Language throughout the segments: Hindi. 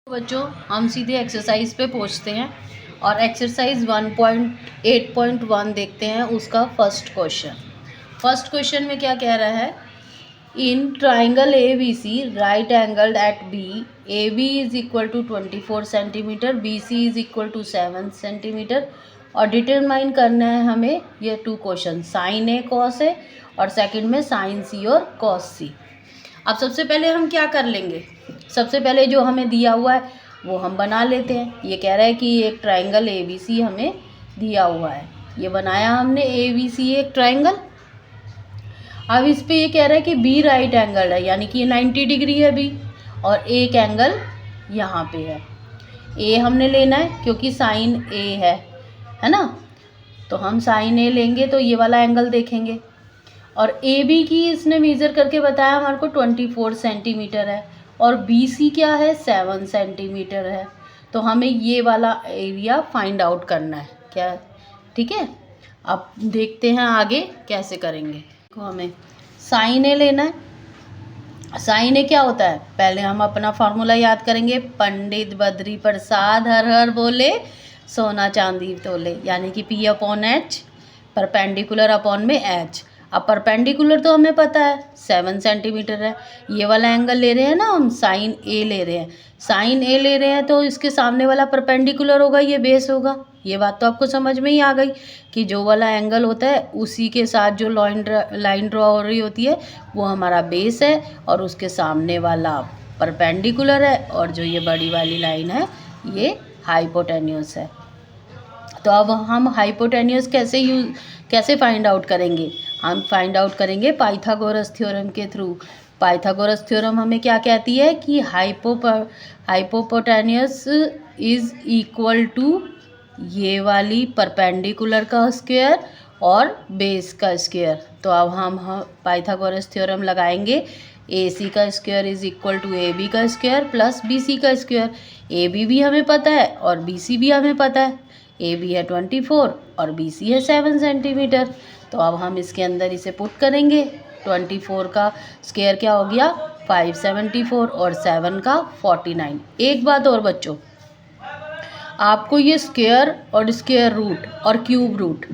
बच्चों हम सीधे एक्सरसाइज पे पहुंचते हैं और एक्सरसाइज 1.8.1 देखते हैं उसका फर्स्ट क्वेश्चन में क्या कह रहा है। In triangle A B C right angled at B A B is equal to 24 centimeter B C is equal to 7 centimeter और डिटरमाइन करना है हमें ये two question sine A cos A और सेकंड में साइन सी और कॉस सी। अब सबसे पहले हम क्या कर लेंगे, सबसे पहले जो हमें दिया हुआ है वो हम बना लेते हैं। ये कह रहा है कि एक ट्राइंगल ए बी सी हमें दिया हुआ है, ये बनाया हमने ए बी सी एक ट्राइंगल। अब इस पे ये कह रहा है कि बी राइट एंगल है, यानी कि 90 डिग्री है बी और एक एंगल यहाँ पे है। ए हमने लेना है क्योंकि साइन ए है ना, तो हम साइन ए लेंगे तो ये वाला एंगल देखेंगे। और ए बी की इसने मेज़र करके बताया हमारे को 24 सेंटीमीटर है और बी सी क्या है 7 सेंटीमीटर है। तो हमें ये वाला एरिया फाइंड आउट करना है क्या, ठीक है। अब देखते हैं आगे कैसे करेंगे। तो हमें साइन ए लेना है। साइन ए क्या होता है, पहले हम अपना फार्मूला याद करेंगे। पंडित बद्री प्रसाद हर हर बोले सोना चांदी तोले, यानी कि P upon H perpendicular upon में एच। अब परपेंडिकुलर तो हमें पता है 7 सेंटीमीटर है। ये वाला एंगल ले रहे हैं ना हम, साइन ए ले रहे हैं, साइन ए ले रहे हैं तो इसके सामने वाला परपेंडिकुलर होगा, ये बेस होगा। ये बात तो आपको समझ में ही आ गई कि जो वाला एंगल होता है उसी के साथ जो लाइन ड्रॉ हो रही होती है वो हमारा बेस है और उसके सामने वाला परपेंडिकुलर है और जो ये बड़ी वाली लाइन है ये हाइपोटेन्यूस है। तो अब हम हाइपोटेन्यूस कैसे फाइंड आउट करेंगे, हम फाइंड आउट करेंगे पाइथागोरस थ्योरम के थ्रू। पाइथागोरस थ्योरम हमें क्या कहती है कि हाइपोटेन्यूस इज इक्वल टू ये वाली परपेंडिकुलर का स्क्वायर और बेस का स्क्वायर। तो अब हम पाइथागोरस थ्योरम लगाएंगे। ए सी का square is equal to A B का स्क्वायर प्लस बी सी का स्क्वायर। ए बी भी हमें पता है और बी सी भी हमें पता है। ए बी है 24 और बी सी है 7 सेंटीमीटर। तो अब हम इसके अंदर इसे पुट करेंगे। 24 का स्क्वायर क्या हो गया 574 और 7 का 49। एक बात और बच्चों, आपको ये स्क्वायर और स्क्वायर रूट और क्यूब रूट,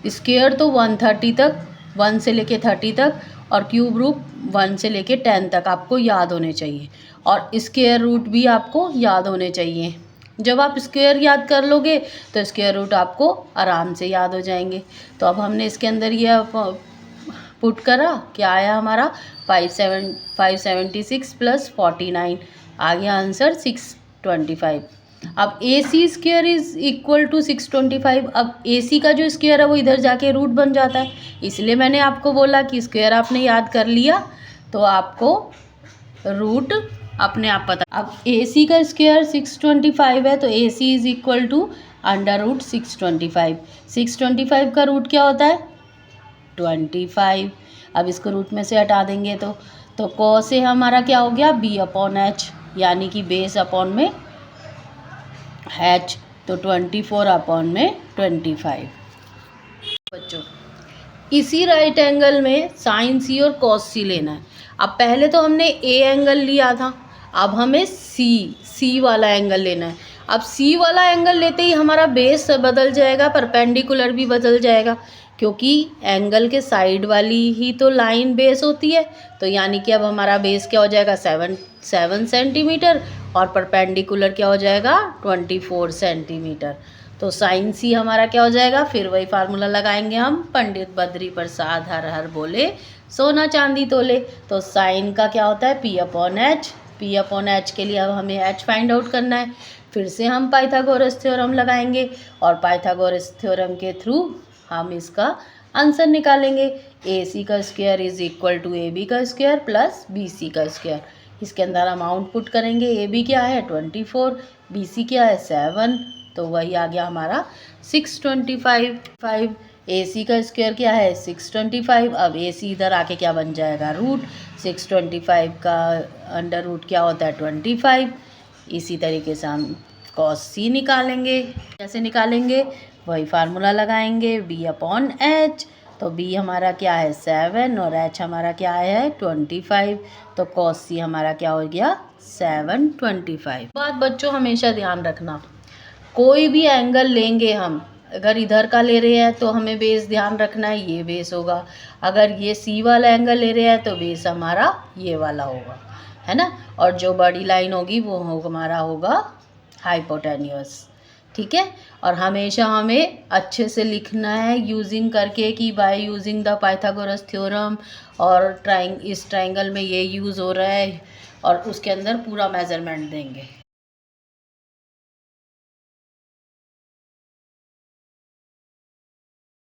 स्क्वायर तो 130 तक 1 से लेके 30 तक और क्यूब रूट 1 से लेके 10 तक आपको याद होने चाहिए और स्क्वायर रूट भी आपको याद होने चाहिए। जब आप स्क्वायर याद कर लोगे तो स्क्वायर रूट आपको आराम से याद हो जाएंगे। तो अब हमने इसके अंदर ये पुट करा, क्या आया हमारा 576 प्लस 49, आ गया आंसर 625। अब ए सी स्क्वायर इज इक्वल टू 625। अब ए सी का जो स्क्वायर है वो इधर जाके रूट बन जाता है, इसलिए मैंने आपको बोला कि स्क्वायर आपने याद कर लिया तो आपको रूट अपने आप पता। अब ए सी का स्क्वायर 625 है तो A C is equal to under root 625। 625 का रूट क्या होता है 25। अब इसको रूट में से हटा देंगे तो कॉस से हमारा क्या हो गया बी अपॉन एच, यानी कि बेस अपॉन में एच, तो 24 अपॉन में 25। बच्चों इसी राइट एंगल में साइन सी और कॉस सी लेना है। अब पहले तो हमने ए एंगल लिया था, अब हमें सी वाला एंगल लेना है। अब सी वाला एंगल लेते ही हमारा बेस बदल जाएगा, परपेंडिकुलर भी बदल जाएगा, क्योंकि एंगल के साइड वाली ही तो लाइन बेस होती है। तो यानी कि अब हमारा बेस क्या हो जाएगा 7 सेंटीमीटर और परपेंडिकुलर क्या हो जाएगा 24 सेंटीमीटर। तो साइन सी हमारा क्या हो जाएगा, फिर वही फार्मूला लगाएंगे हम, पंडित बद्री प्रसाद हर हर बोले सोना चांदी तोले। तो साइन का क्या होता है P upon H, P upon H के लिए अब हमें एच फाइंड आउट करना है। फिर से हम पाइथागोरस थ्योरम लगाएंगे और पाइथागोरस थ्योरम के थ्रू हम इसका आंसर निकालेंगे। ए सी का square is equal to A B का स्क्वायर प्लस बी सी का स्क्वायर। इसके अंदर हम आउट पुट करेंगे, ए बी क्या है 24, बी सी क्या है 7, तो वही आ गया हमारा 625। ए सी का स्क्वायर क्या है 625। अब ए सी इधर आके क्या बन जाएगा रूट, 625 का अंडर रूट क्या होता है 25। इसी तरीके से हम कॉस सी निकालेंगे। कैसे निकालेंगे, वही फार्मूला लगाएंगे बी अपॉन एच। तो तो बी हमारा क्या है 7 और एच हमारा क्या है 25, तो कॉस सी हमारा क्या हो गया 725। बात बच्चों हमेशा ध्यान रखना, कोई भी एंगल लेंगे हम, अगर इधर का ले रहे हैं तो हमें बेस ध्यान रखना है ये बेस होगा, अगर ये सी वाला एंगल ले रहे हैं तो बेस हमारा ये वाला होगा, है ना। और जो बड़ी लाइन होगी वो हमारा होगा हाइपोटेन्यूस, ठीक है। और हमेशा हमें अच्छे से लिखना है यूजिंग करके कि by using the Pythagoras theorem, और इस ट्राइंगल में ये यूज़ हो रहा है, और उसके अंदर पूरा मेजरमेंट देंगे।